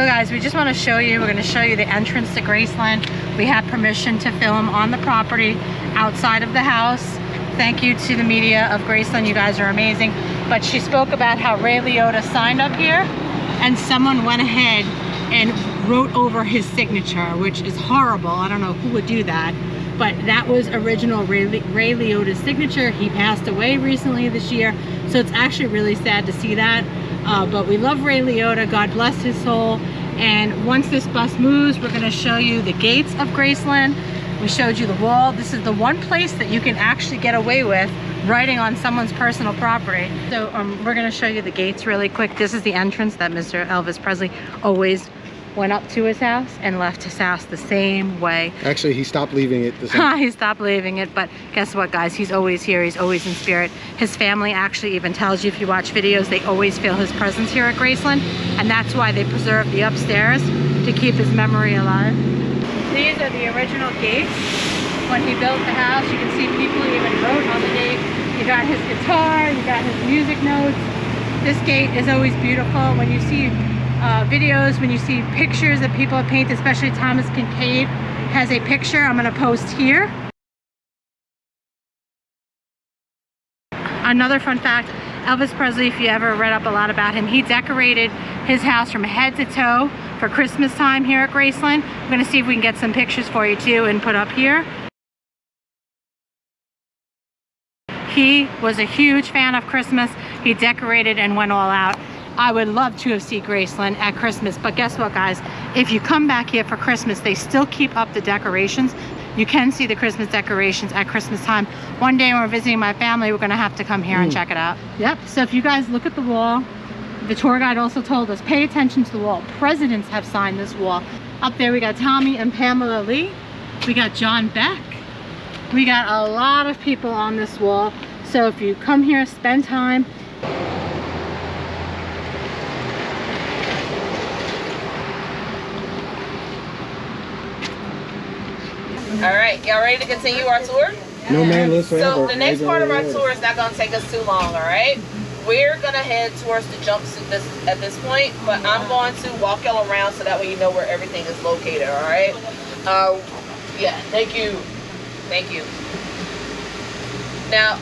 guys, we just want to show you, we're going to show you the entrance to Graceland. We have permission to film on the property outside of the house. Thank you to the media of Graceland, you guys are amazing. But she spoke about how Ray Liotta signed up here and someone went ahead and wrote over his signature, which is horrible. I don't know who would do that, but that was original Ray Liotta's signature. He passed away recently this year, so it's actually really sad to see that. But we love Ray Liotta, God bless his soul. And once this bus moves, we're gonna show you the gates of Graceland. We showed you the wall. This is the one place that you can actually get away with writing on someone's personal property. So we're gonna show you the gates really quick. This is the entrance that Mr. Elvis Presley always went up to his house and left his house the same way. Actually, he stopped leaving it the same. He stopped leaving it, but guess what, guys? He's always here. He's always in spirit. His family actually even tells you, if you watch videos, they always feel his presence here at Graceland, and that's why they preserve the upstairs to keep his memory alive. These are the original gates. When he built the house, you can see people even wrote on the gate. You got his guitar, you got his music notes. This gate is always beautiful. When you see videos, when you see pictures that people have painted, especially Thomas Kincaid has a picture I'm going to post here. Another fun fact, Elvis Presley, if you ever read up a lot about him, he decorated his house from head to toe for Christmas time here at Graceland. I'm going to see if we can get some pictures for you too and put up here. He was a huge fan of Christmas. He decorated and went all out. I would love to have seen Graceland at Christmas, but guess what, guys? If you come back here for Christmas, they still keep up the decorations. You can see the Christmas decorations at Christmas time. One day when we're visiting my family, we're gonna have to come here and check it out. Yep, so if you guys look at the wall, the tour guide also told us, pay attention to the wall. Presidents have signed this wall. Up there we got Tommy and Pamela Lee. We got John Beck. We got a lot of people on this wall. So if you come here, spend time. All right, y'all ready to continue our tour? No man lives forever. So the next part of our tour is not going to take us too long, all right? We're going to head towards the jumpsuit at this point, but I'm going to walk y'all around so that way you know where everything is located, all right? Yeah, thank you. Thank you. Now,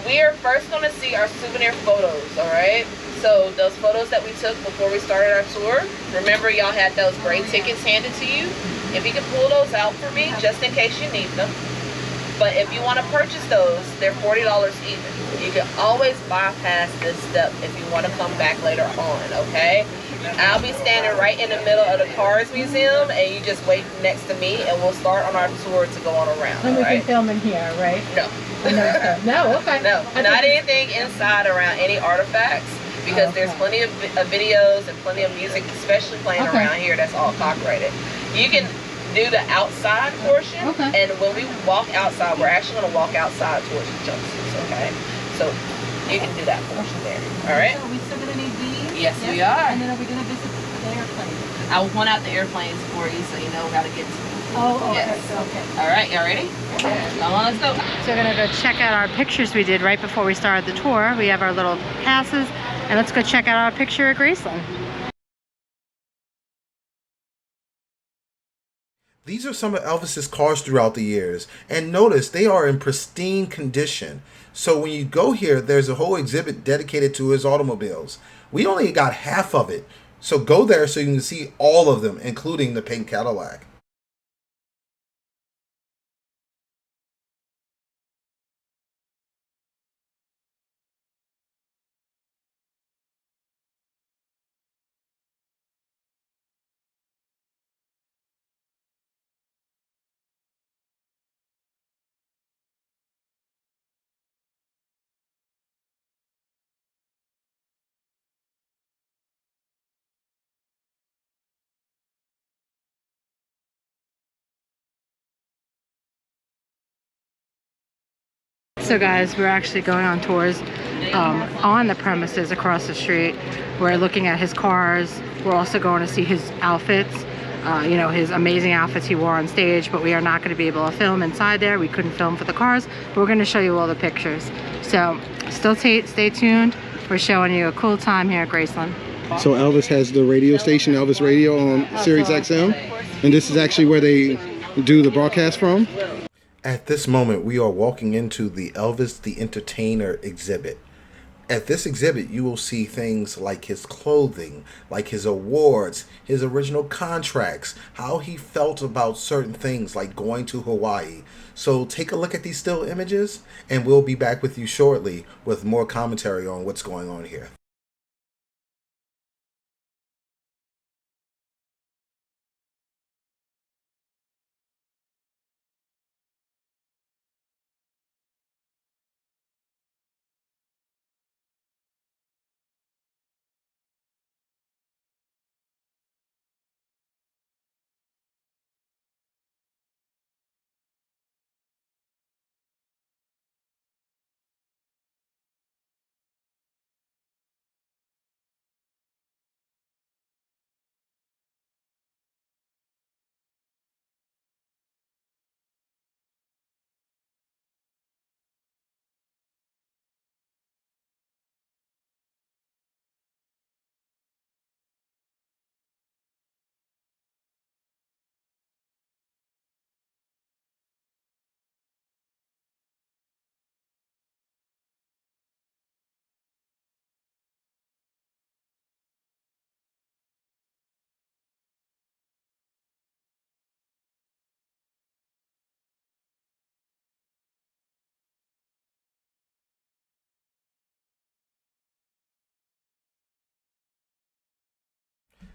we are first going to see our souvenir photos, all right? So those photos that we took before we started our tour, remember y'all had those gray tickets handed to you? If you can pull those out for me, just in case you need them. But if you want to purchase those, they're $40 even. You can always bypass this step if you want to come back later on, okay? I'll be standing right in the middle of the Cars Museum, and you just wait next to me, and we'll start on our tour to go on around. And we can film in here, right? No. No, okay. No, not anything inside around any artifacts, because there's plenty of videos and plenty of music, especially playing around here, that's all copyrighted. You can do the outside portion, and when we walk outside, we're actually going to walk outside towards the jumpsuits, okay? So you can do that portion there, all right? So are we still going to need these? Yes, we are. And then are we going to visit the airplanes? I will point out the airplanes for you so you know how to get to them. Oh, okay. Yes. Okay. All right, y'all ready? Come on, let's go. So we're going to go check out our pictures we did right before we started the tour. We have our little passes, and let's go check out our picture at Graceland. These are some of Elvis's cars throughout the years, and notice they are in pristine condition. So when you go here, there's a whole exhibit dedicated to his automobiles. We only got half of it, so go there so you can see all of them, including the pink Cadillac. So guys, we're actually going on tours on the premises across the street. We're looking at his cars. We're also going to see his outfits, you know, his amazing outfits he wore on stage, but we are not going to be able to film inside there. We couldn't film for the cars, but we're going to show you all the pictures. So still stay tuned. We're showing you a cool time here at Graceland. So Elvis has the radio station, Elvis Radio, on Sirius XM, and this is actually where they do the broadcast from. At this moment, we are walking into the Elvis the Entertainer exhibit. At this exhibit, you will see things like his clothing, like his awards, his original contracts, how he felt about certain things like going to Hawaii. So take a look at these still images, and we'll be back with you shortly with more commentary on what's going on here.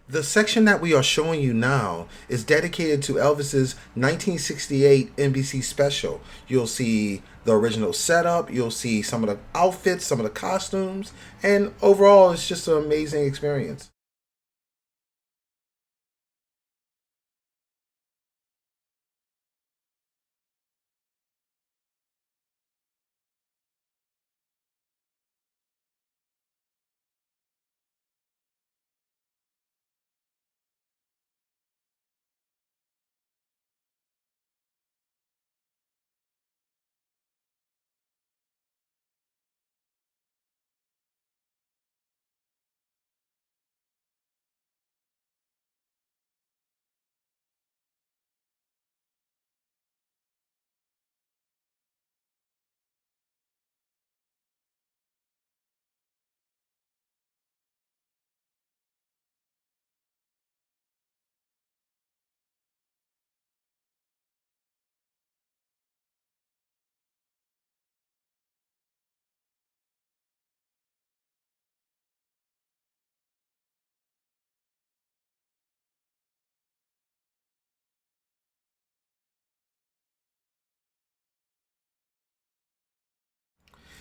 The section that we are showing you now is dedicated to Elvis's 1968 NBC special. You'll see the original setup, you'll see some of the outfits, some of the costumes, and overall it's just an amazing experience.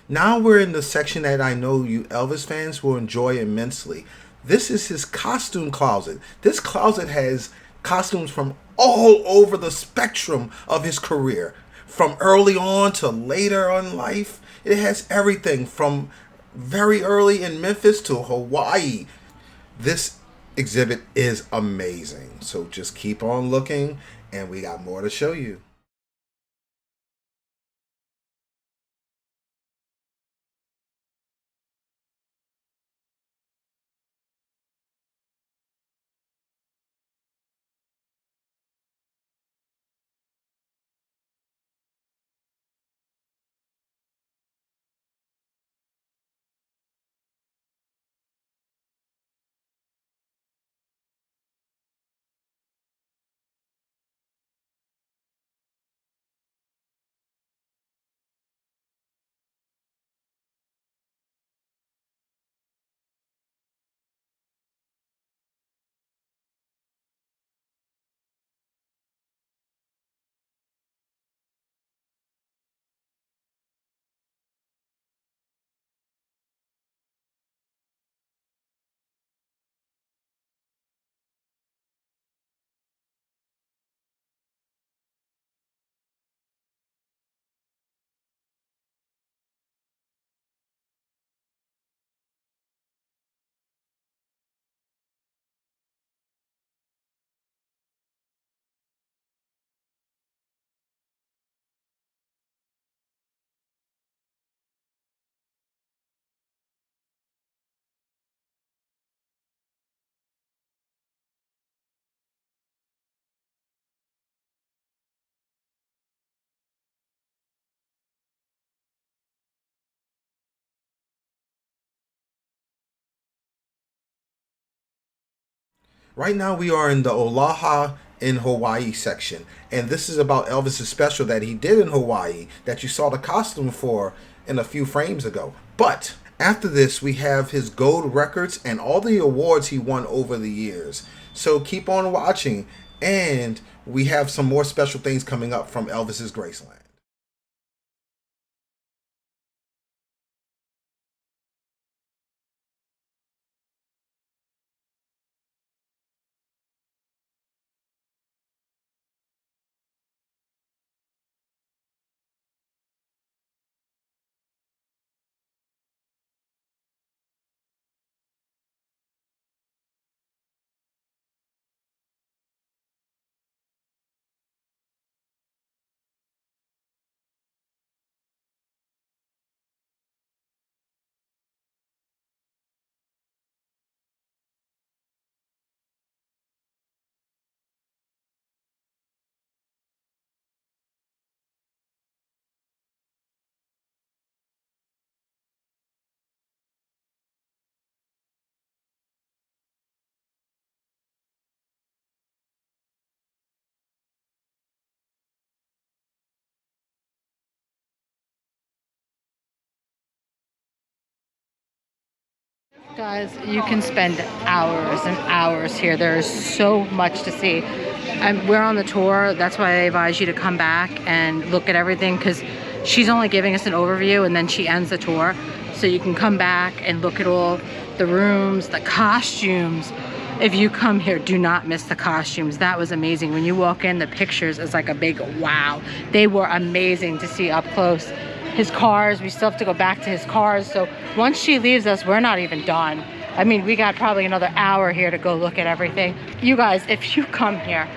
Now we're in the section that I know you Elvis fans will enjoy immensely. This is his costume closet. This closet has costumes from all over the spectrum of his career, from early on to later on life. It has everything from very early in Memphis to Hawaii. This exhibit is amazing. So just keep on looking, and we got more to show you. Right now we are in the Oahu in Hawaii section, and this is about Elvis's special that he did in Hawaii that you saw the costume for in a few frames ago. But after this, we have his gold records and all the awards he won over the years. So keep on watching, and we have some more special things coming up from Elvis's Graceland. Guys, you can spend hours and hours here. There is so much to see. We're on the tour. That's why I advise you to come back and look at everything, because she's only giving us an overview and then she ends the tour. So you can come back and look at all the rooms, the costumes. If you come here, do not miss the costumes. That was amazing. When you walk in, the pictures is like a big wow. They were amazing to see up close. His cars, we still have to go back to his cars. So once she leaves us, we're not even done. I mean, we got probably another hour here to go look at everything. You guys, if you come here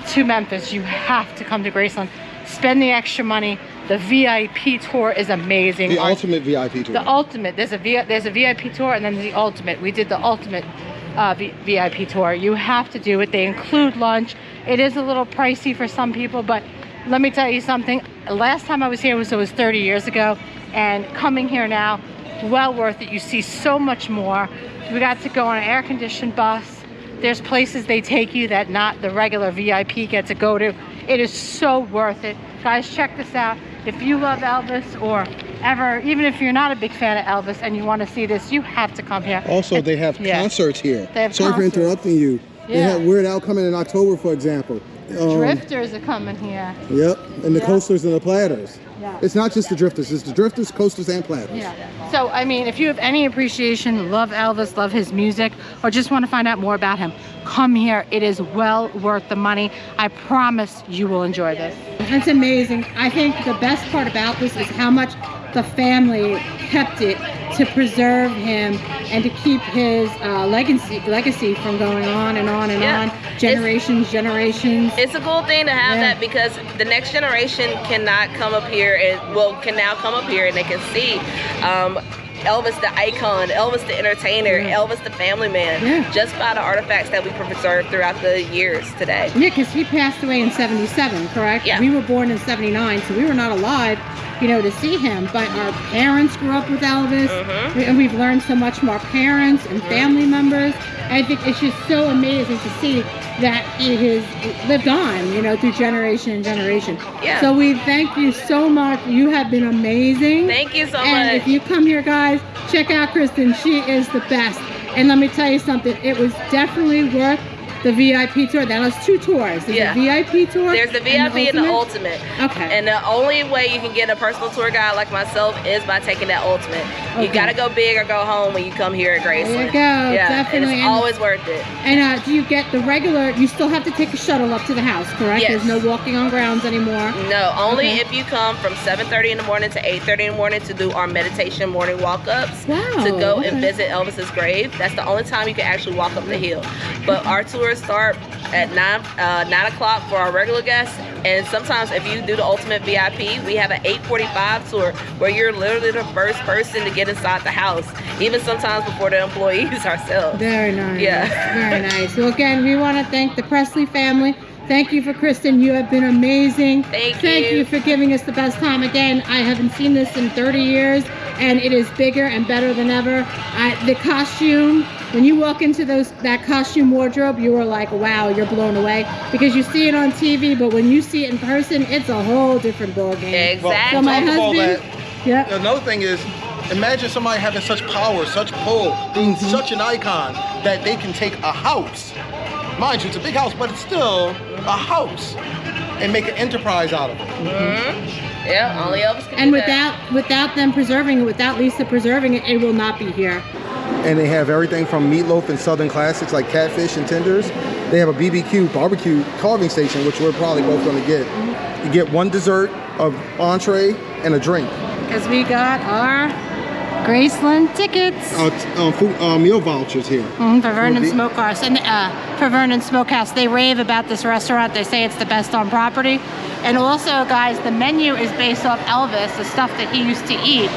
to Memphis, you have to come to Graceland. Spend the extra money. The VIP tour is amazing. The ultimate VIP tour. The ultimate. There's a VIP tour and then the ultimate. We did the ultimate VIP tour. You have to do it. They include lunch. It is a little pricey for some people, but let me tell you something. Last time I was here was 30 years ago, and coming here now, well worth it. You see so much more. We got to go on an air-conditioned bus. There's places they take you that not the regular VIP get to go to. It is so worth it. Guys, check this out. If you love Elvis, or ever, even if you're not a big fan of Elvis and you want to see this, you have to come here. Also, they have concerts here. They have Sorry concerts. for interrupting you. They have Weird Al coming in October, for example. Drifters are coming here. Yep, and the coasters and the platters. Yeah. It's not just the drifters, it's the drifters, coasters, and platters. Yeah. So, I mean, if you have any appreciation, love Elvis, love his music, or just want to find out more about him, come here. It is well worth the money. I promise you will enjoy this. It's amazing. I think the best part about this is how much the family kept it to preserve him and to keep his legacy from going on and on and on, generations. It's a cool thing to have that, because the next generation cannot come up here can now come up here and they can see Elvis the icon, Elvis the entertainer, Elvis the family man, just by the artifacts that we preserved throughout the years today. Yeah, because he passed away in 77, correct? Yeah. We were born in 79, so we were not alive, you know, to see him. But our parents grew up with Elvis, and we've learned so much from our parents and family members. I think it's just so amazing to see that it has lived on, you know, through generation and generation. Yeah. So we thank you so much. You have been amazing. Thank you so much. And if you come here, guys, check out Kristin. She is the best. And let me tell you something. It was definitely worth the VIP tour. That was 2 tours. There's a VIP tour. There's the VIP and the ultimate. Okay. And the only way you can get a personal tour guide like myself is by taking that ultimate. You gotta go big or go home when you come here at Graceland. There you go. Definitely. And it's always worth it. And do you get the regular? You still have to take a shuttle up to the house, correct? Yes. There's no walking on grounds anymore. No, only if you come from 7:30 in the morning to 8:30 in the morning to do our meditation morning walk-ups. Wow. To go and visit Elvis's grave. That's the only time you can actually walk up the hill. But our tours start at 9 o'clock for our regular guests, and sometimes if you do the ultimate VIP, we have an 8:45 tour where you're literally the first person to get inside the house, even sometimes before the employees ourselves. Very nice. Yeah. Very nice. Well, again, we want to thank the Presley family. Thank you for Kristin. You have been amazing. Thank you for giving us the best time. Again, I haven't seen this in 30 years, and it is bigger and better than ever. The costume when you walk into that costume wardrobe, you are like, wow, you're blown away, because you see it on TV, but when you see it in person, it's a whole different ballgame. Exactly. So my Talk about husband, yeah. Another thing is, imagine somebody having such power, such pull, being such an icon that they can take a house. Mind you, it's a big house, but it's still a house, and make an enterprise out of it. Yeah, only Elvis can And do that. without them preserving it, without Lisa preserving it, it will not be here. And they have everything from meatloaf and southern classics like catfish and tenders. They have a BBQ barbecue carving station, which we're probably both going to get. You get one dessert, an entree, and a drink. Because we got our Graceland tickets. Meal vouchers here. For Vernon Smokehouse. And for Vernon Smokehouse, they rave about this restaurant. They say it's the best on property. And also, guys, the menu is based off Elvis, the stuff that he used to eat.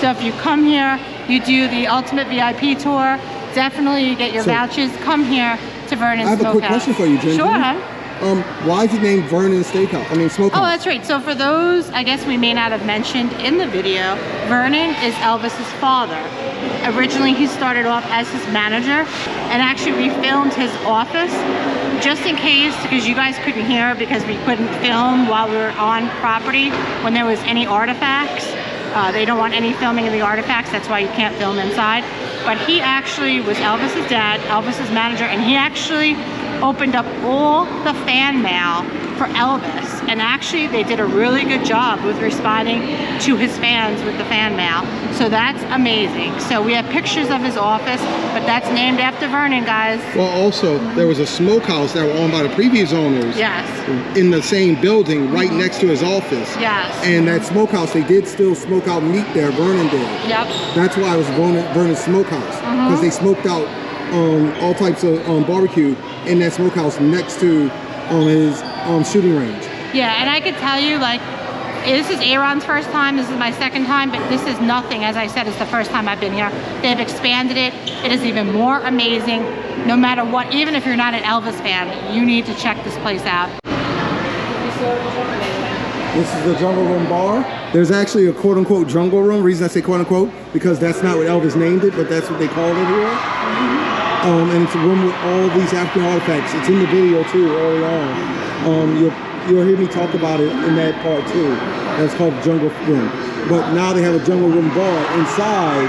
So if you come here, you do the ultimate VIP tour, definitely you get your vouchers. Come here to Vernon Smokehouse. I have a quick question for you, Jen. Sure, huh? Why is it named Vernon Steakhouse? I mean, Smokehouse. Oh, that's right. So for those, I guess we may not have mentioned in the video, Vernon is Elvis's father. Originally, he started off as his manager, and actually we filmed his office just in case, because you guys couldn't hear because we couldn't film while we were on property when there was any artifacts. They don't want any filming of the artifacts, that's why you can't film inside. But he actually was Elvis's dad, Elvis's manager, and he actually opened up all the fan mail for Elvis, and actually they did a really good job with responding to his fans with the fan mail. So that's amazing. So we have pictures of his office, but that's named after Vernon, guys. Well, also, there was a smokehouse that were owned by the previous owners. Yes. In the same building, right next to his office. Yes. And that smokehouse, they did still smoke out meat there, Vernon did. Yep. That's why it was Vernon Smokehouse, because they smoked out all types of barbecue in that smokehouse next to his shooting range. Yeah, and I could tell you, like, this is Aaron's first time, this is my second time, but this is nothing. As I said, it's the first time I've been here. They've expanded it. It is even more amazing. No matter what, even if you're not an Elvis fan, you need to check this place out. This is the Jungle Room bar. There's actually a quote-unquote jungle room. Reason I say quote-unquote, because that's not what Elvis named it, but that's what they called it here. And it's a room with all these African artifacts. It's in the video too, early on. You'll hear me talk about it in that part too. That's called Jungle Room. But now they have a Jungle Room bar inside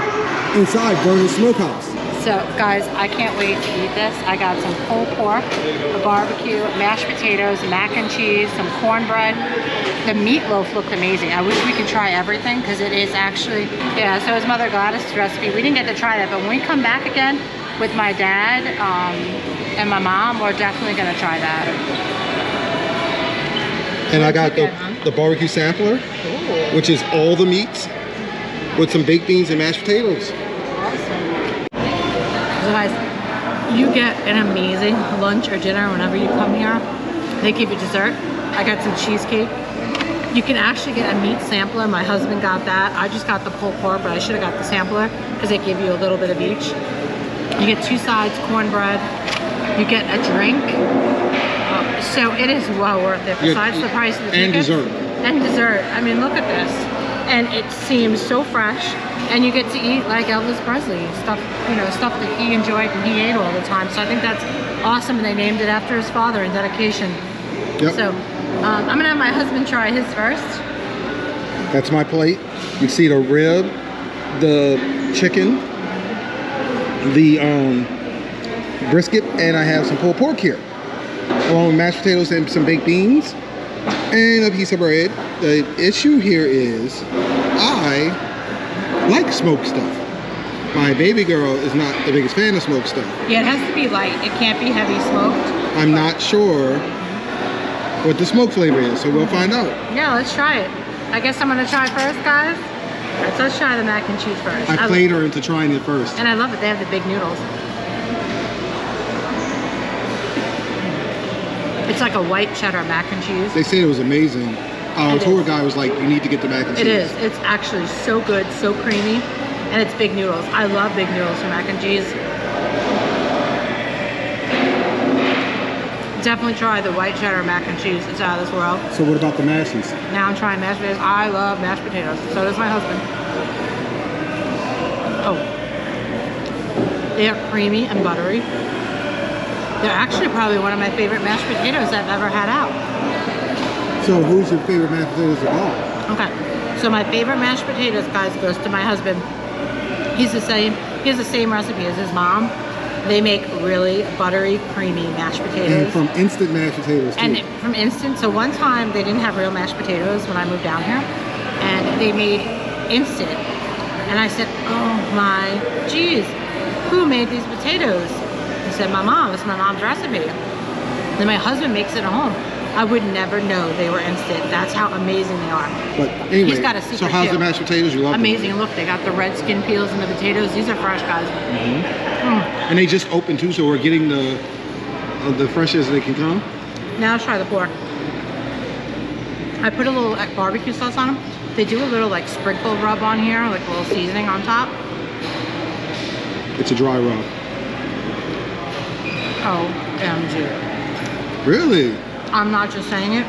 Vernon Smokehouse. So guys, I can't wait to eat this. I got some pulled pork, a barbecue, mashed potatoes, mac and cheese, some cornbread. The meatloaf looked amazing. I wish we could try everything because it is actually, yeah, so it's Mother Gladys' recipe. We didn't get to try that, but when we come back again with my dad and my mom, we're definitely gonna try that. And I got the barbecue sampler, which is all the meats with some baked beans and mashed potatoes. So guys, you get an amazing lunch or dinner whenever you come here. They give you dessert. I got some cheesecake. You can actually get a meat sampler. My husband got that. I just got the pulled pork, but I should have got the sampler because they give you a little bit of each. You get two sides, cornbread. You get a drink. So it is well worth it. Besides the price of the ticket. And dessert. And dessert. I mean, look at this. And it seems so fresh. And you get to eat like Elvis Presley stuff, you know, stuff that he enjoyed and he ate all the time. So I think that's awesome. And they named it after his father in dedication. Yep. So I'm gonna have my husband try his first. That's my plate. You see the rib, the chicken, the brisket, and I have some pulled pork here, along with mashed potatoes and some baked beans, and a piece of bread. The issue here is I like smoked stuff. My baby girl is not the biggest fan of smoked stuff. Yeah, it has to be light. It can't be heavy smoked. I'm not sure what the smoke flavor is, so we'll find out. Yeah, let's try it. I guess I'm gonna try first, guys. Let's try the mac and cheese first. I played her into trying it first. And I love it. They have the big noodles. It's like a white cheddar mac and cheese. They said it was amazing. Our tour guy was like, you need to get the mac and cheese. It is. It's actually so good, so creamy, and it's big noodles. I love big noodles for mac and cheese. Definitely try the white cheddar mac and cheese. It's out of this world. So what about the mashes? Now I'm trying mashed potatoes. I love mashed potatoes. So does my husband. Oh. They are creamy and buttery. They're actually probably one of my favorite mashed potatoes I've ever had out. So who's your favorite mashed potatoes of all? Okay, so my favorite mashed potatoes, guys, goes to my husband. He has the same recipe as his mom. They make really buttery, creamy mashed potatoes. And from instant mashed potatoes too. And from instant, so one time they didn't have real mashed potatoes when I moved down here, and they made instant. And I said, oh my geez, who made these potatoes? He said, my mom, it's my mom's recipe. Then my husband makes it at home. I would never know they were instant. That's how amazing they are. But anyway, he's got a secret so how's too. the mashed potatoes? You love amazing. them? Look, they got the red skin peels in the potatoes. These are fresh, guys. And they just opened too, so we're getting the fresh as they can come. Now let's try the pork. I put a little barbecue sauce on them. They do a little like sprinkle rub on here, like a little seasoning on top. It's a dry rub. OMG. Really? I'm not just saying it.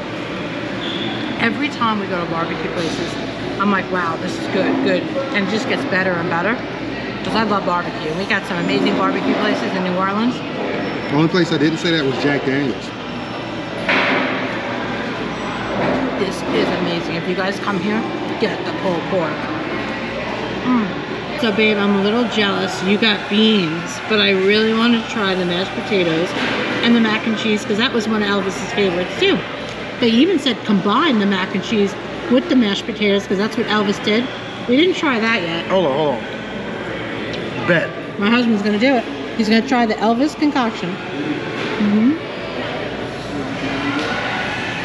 Every time we go to barbecue places, I'm like, wow, this is good, good. And it just gets better and better. Because I love barbecue. We got some amazing barbecue places in New Orleans. The only place I didn't say that was Jack Daniels. This is amazing. If you guys come here, get the pulled pork. So babe, I'm a little jealous. You got beans, but I really want to try the mashed potatoes and the mac and cheese because that was one of Elvis's favorites too. They even said combine the mac and cheese with the mashed potatoes because that's what Elvis did. We didn't try that yet. Hold on. Bet. My husband's gonna do it. He's gonna try the Elvis concoction.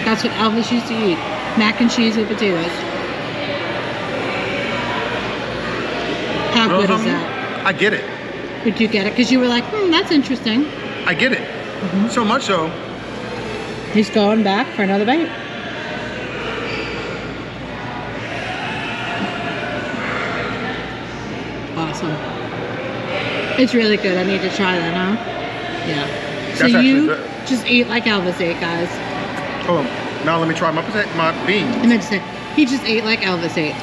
That's what Elvis used to eat. Mac and cheese with potatoes. How good is that? I get it. Did you get it? Because you were like, that's interesting. I get it. So much so. He's going back for another bite. Awesome. It's really good. I need to try that, huh? Yeah. So you just ate like Elvis ate, guys. Hold on. Now let me try my beans. I meant to say, he just ate like Elvis ate.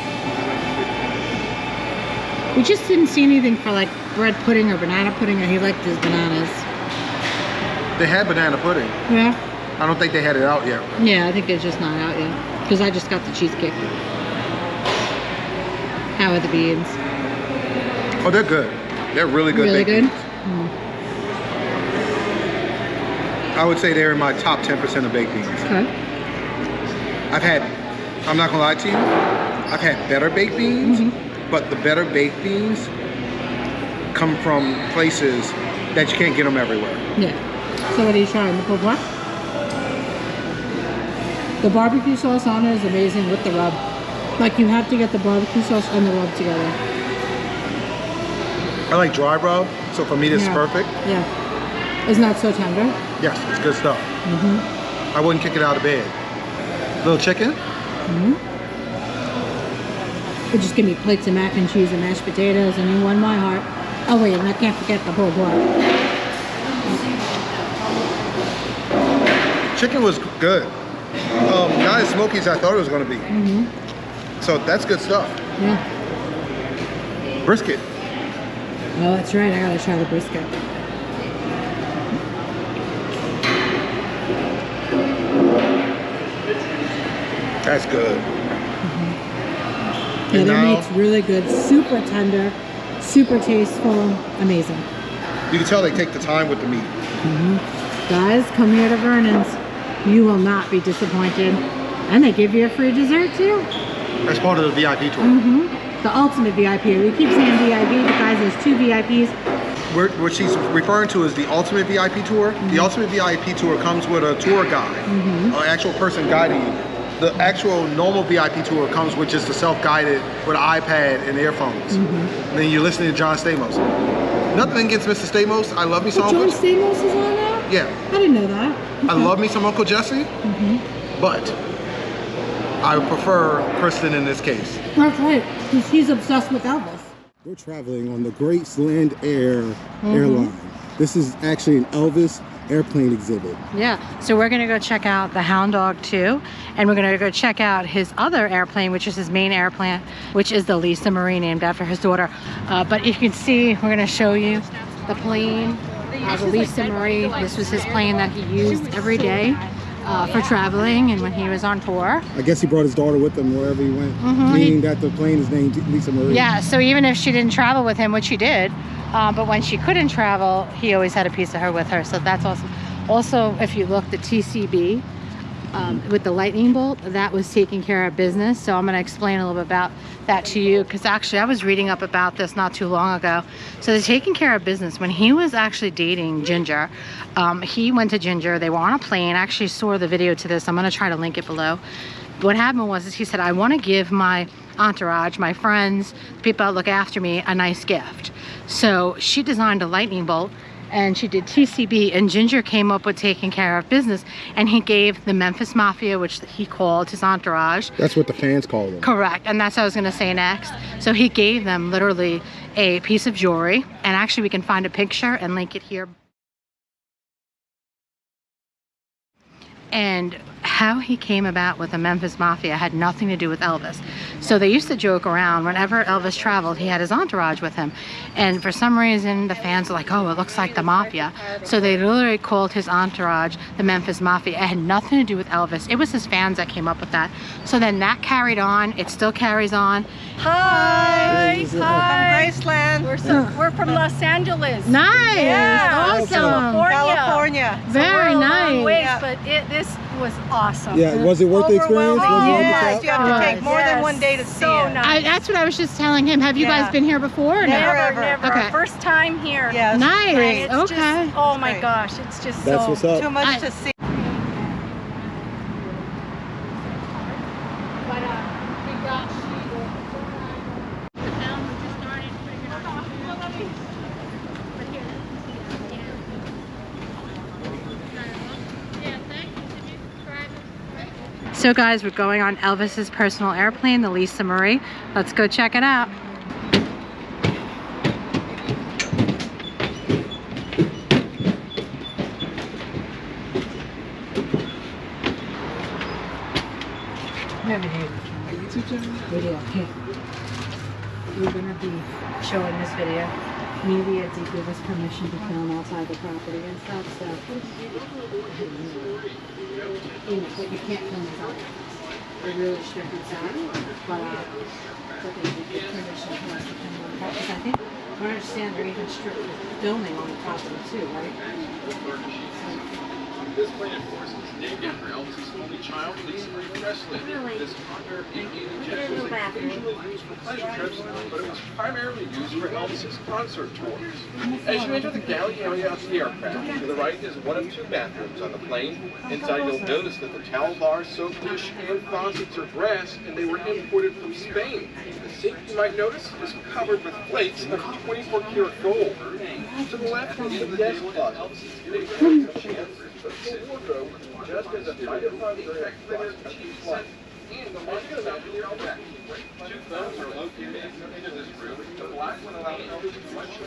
We just didn't see anything for like bread pudding or banana pudding, or he liked his bananas. They had banana pudding. Yeah. I don't think they had it out yet. Yeah, I think it's just not out yet. Because I just got the cheesecake. How are the beans? Oh, they're good. They're really good. Really good? I would say they're in my top 10% of baked beans. Okay. I'm not gonna lie to you, I've had better baked beans, but the better baked beans come from places that you can't get them everywhere. Yeah. So what are you trying? The pulled pork? The barbecue sauce on it is amazing with the rub. Like you have to get the barbecue sauce and the rub together. I like dry rub, so for me this is perfect. Yeah. Isn't that so tender? Yes, it's good stuff. I wouldn't kick it out of bed. Little chicken? But just give me plates of mac and cheese and mashed potatoes and you won my heart. Oh wait, and I can't forget the pulled pork. Chicken was good. Not as smoky as I thought it was going to be. So that's good stuff. Yeah. Brisket. Oh, that's right. I gotta try the brisket. That's good. Yeah, their meat's really good. Super tender, super tasteful, amazing. You can tell they take the time with the meat. Guys, come here to Vernon's. You will not be disappointed. And they give you a free dessert too. That's part of the VIP tour. The ultimate VIP. We keep saying VIP, but guys, there's 2 VIPs. What she's referring to is the ultimate VIP tour. The ultimate VIP tour comes with a tour guide, an actual person guiding you. The actual normal VIP tour comes with just a self-guided with an iPad and earphones. And then you're listening to John Stamos. Nothing against Mr. Stamos. I love me some John Uncle. Stamos is on now? Yeah. I didn't know that. I love me some Uncle Jesse. But I prefer Kristin in this case. That's right. He's obsessed with Elvis. We're traveling on the Graceland airline. This is actually an Elvis airplane exhibit. Yeah, so we're gonna go check out the Hound Dog too, and we're gonna go check out his other airplane, which is his main airplane, which is the Lisa Marie, named after his daughter. But you can see, we're gonna show you the plane, the Lisa Marie. This was his plane that he used every day for traveling and when he was on tour. I guess he brought his daughter with him wherever he went, meaning that the plane is named Lisa Marie. Yeah, so even if she didn't travel with him, which she did, but when she couldn't travel, he always had a piece of her with her, so that's awesome. Also, if you look, the TCB with the lightning bolt, that was taking care of business. So I'm going to explain a little bit about that to you, because actually I was reading up about this not too long ago. So they're taking care of business. When he was actually dating Ginger, he went to Ginger, they were on a plane. I actually saw the video to this. I'm going to try to link it below. What happened was is he said, I want to give my entourage, my friends, the people that look after me, a nice gift. So she designed a lightning bolt and she did TCB, and Ginger came up with taking care of business, and he gave the Memphis Mafia, which he called his entourage. That's what the fans call them. Correct, and that's what I was going to say next. So he gave them literally a piece of jewelry, and actually we can find a picture and link it here. And how he came about with the Memphis Mafia had nothing to do with Elvis. So they used to joke around, whenever Elvis traveled, he had his entourage with him. And for some reason, the fans were like, oh, it looks like the Mafia. So they literally called his entourage the Memphis Mafia. It had nothing to do with Elvis. It was his fans that came up with that. So then that carried on. It still carries on. Hi. Hi. Hi. From Graceland. We're from Los Angeles. Nice. Yeah. Awesome. California. Very nice. Ways, but this was awesome. Yeah, was it worth the experience? Yes, you have to Yes. take more than one day to see it. Nice. That's what I was just telling him. Have you guys been here before? Or no? Never. Okay. First time here. Yes. Nice. It's Okay. Just, oh my great. gosh, it's just That's so what's up. Too much to see. So guys, we're going on Elvis's personal airplane, the Lisa Marie. Let's go check it out. Video. Here. We're gonna be showing this video. Media did give us permission to film outside the property and stuff, so but you can't film inside. They're really strict inside, but they did give permission to us to film on the property. I think I understand they're even strict with filming on the property too, right? This plane, of course, is named after Elvis's only child, Lisa Marie Presley. This under 88 jet was occasionally used for pleasure trips, but it was primarily used for Elvis's concert tours. As you enter the galley area of the aircraft, to the right is one of two bathrooms on the plane. Inside, you'll notice that the towel bar, soap dish, and faucets are brass, and they were imported from Spain. The sink, you might notice, is covered with plates of 24-karat gold. To the left is the desk closet. Wardrobe, just as a microphone direct figure cheap flight. And the one goes out to your back. Two phones are located in this room. The black one allows Elvis to watch the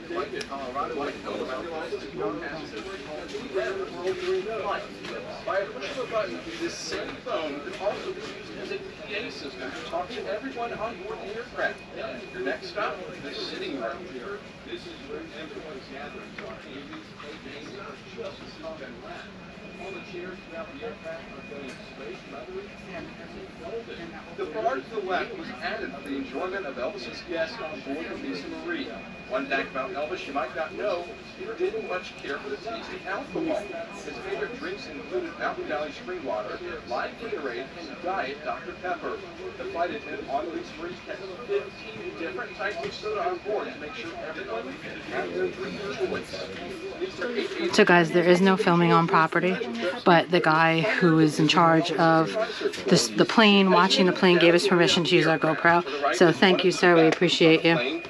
flight to Colorado, like Elvis by a push of a button, this same phone could also be used as a PA system to talk to everyone on board the aircraft. Your next stop, the sitting room. This is where everyone's gathering. Just as long and last. All the chairs throughout the aircraft are going straight, leathery, and folded. The bar to the left was added for the enjoyment of Elvis's guests on board the Lisa Marie. One fact about Elvis you might not know, he didn't much care for the taste of alcohol. His favorite drinks included Mountain Valley spring water, lime Gatorade, and Diet Dr. Pepper. The flight attendant on Lisa Marie kept 15 different types of soda on board to make sure everyone had their drink choice. So guys, there is no filming on property, but the guy who is in charge of the plane, watching the plane, gave us permission to use our GoPro. So thank you, sir. We appreciate you.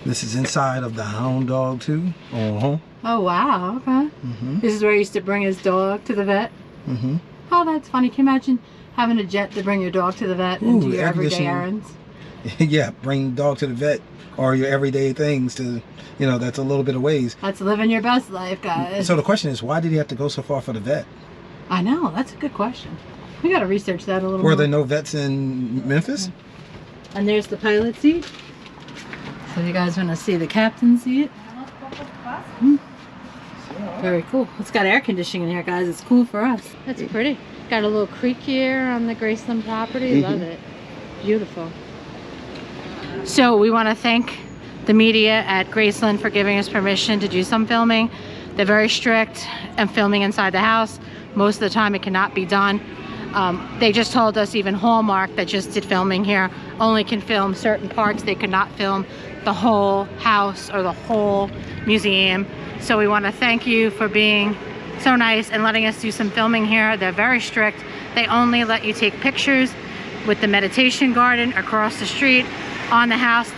This is inside of the hound dog too. Uh-huh. Oh, wow. Okay. This is where he used to bring his dog to the vet. Oh, that's funny. Can you imagine having a jet to bring your dog to the vet and do your everyday errands? Yeah, bring the dog to the vet or your everyday things to, you know, that's a little bit of ways. That's living your best life, guys. So the question is, why did he have to go so far for the vet? I know. That's a good question. We got to research that a little more. Were there no vets in Memphis? And there's the pilot seat. So you guys want to see the captain's seat? Very cool. It's got air conditioning in here, guys. It's cool for us. That's pretty. Got a little creek here on the Graceland property. Love it. Beautiful. So we want to thank the media at Graceland for giving us permission to do some filming. They're very strict and filming inside the house. Most of the time it cannot be done. They just told us even Hallmark that just did filming here only can film certain parts. They could not film the whole house or the whole museum. So we want to thank you for being so nice and letting us do some filming here. They're very strict. They only let you take pictures with the meditation garden across the street. On the house,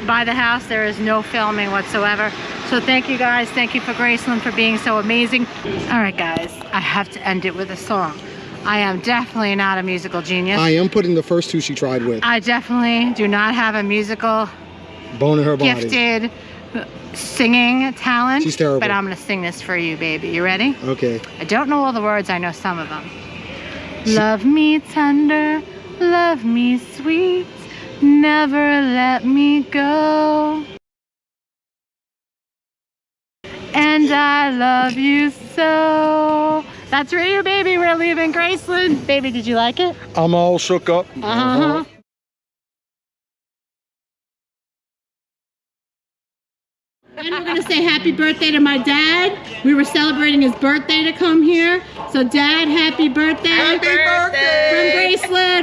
by the house, there is no filming whatsoever. So thank you guys. Thank you for Graceland for being so amazing. All right, guys, I have to end it with a song. I am definitely not a musical genius. I am putting the first two she tried with. I definitely do not have a musical Bone in her body. gifted singing talent. She's terrible. But I'm gonna sing this for you, baby. You ready? Okay. I don't know all the words. I know some of them. Love me tender, love me sweet, never let me go. And I love you so. That's for you, baby. We're leaving Graceland. Baby, did you like it? I'm all shook up. Uh-huh. And we're gonna say happy birthday to my dad. We were celebrating his birthday to come here. So Dad, happy birthday. Happy birthday! From Graceland.